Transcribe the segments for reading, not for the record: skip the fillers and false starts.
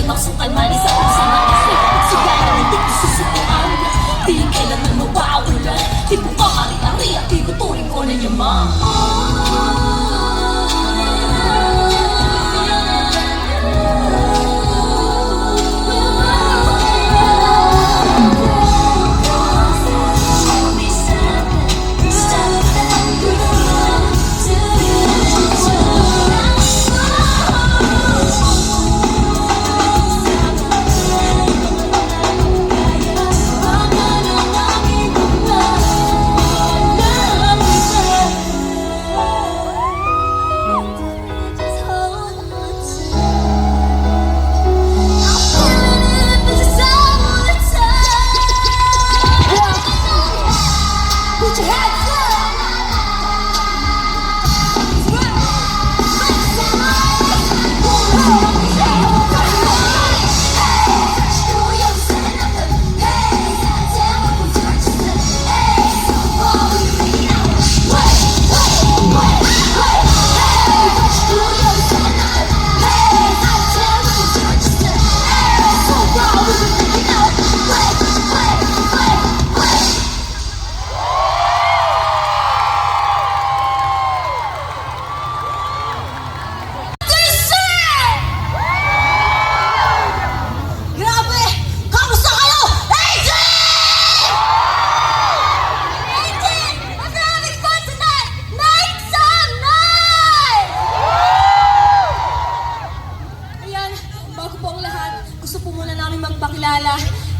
Maksukal man isa pusa na kasi Pagsigay na hindi ko susukuan Di kailanman mawawalan Di mo kakari-ari at tinuturing ko na yaman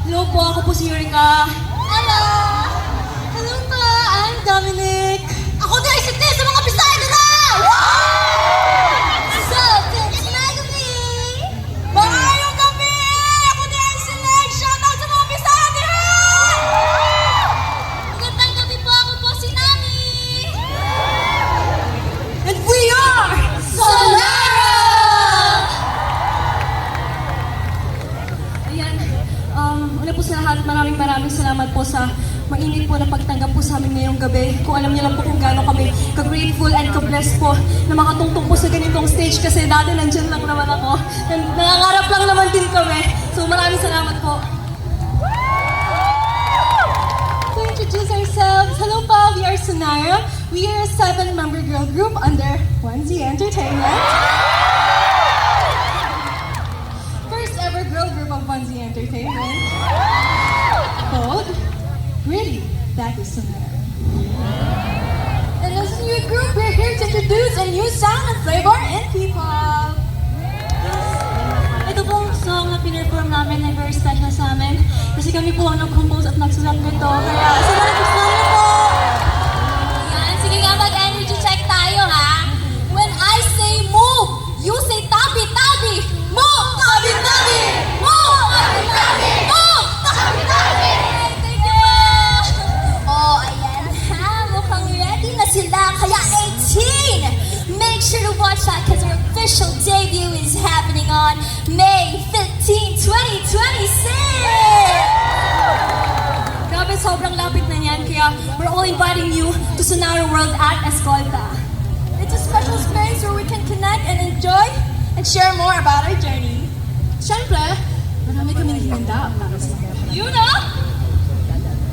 Hello po, ako po si Eureka. Hello! Hello pa, I'm Dominic. Ako din si Tess sa mga Bisaya na! So, it's Magami! Maayong gabi! Ako din si Leg! Shout out sa mga Bisaya na! Magandang gabi po, ako po si Nami! And we are Sonara! Ayan, una po sa lahat, maraming salamat po sa mainit po na pagtanggap po sa amin ngayong gabi. Kung alam niyo lang po kung gaano kami ka-grateful and ka-blessed po na makatungtong po sa ganitong stage kasi dati nandyan lang naman ako. And nangangarap lang naman din kami. So maraming salamat po. To introduce ourselves, hello po, we are Sonara. We are a 7-member girl group under 1Z Entertainment. First ever girl group of 1Z Entertainment. Called Really, that is Sonara. And as a new group, we're here to introduce a new sound and flavor in P-pop. Ito pong song na pinerform namin ay very special sa amin. Kasi kami po ang nag-compose at nagsulat nito. Kaya salamat po. Yan, sige nga mag-energy check tayo ha. When I say move, you say tabi, tabi. Move, tabi, tabi. Move, tabi, tabi. Move, tabi, tabi. Thank you po. Oh, ayan ha. Mukhang ready na sila. Kaya 18. Make sure to watch that because our official debut is happening on May 15, 2026. Grabe, sobrang lapit na niyan. Kaya we're all inviting you to Sonara World at Escolta. It's a special space where we can connect and enjoy and share more about our journey. Siyempre, marami kami hinanda para sa mga. You know?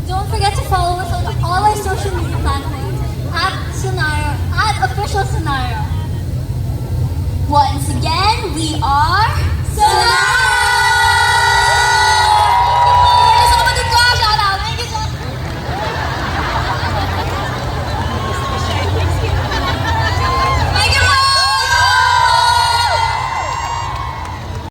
Don't forget to follow us on all our social media platforms at Sonara, at official Sonara. Once again, we are Sonara!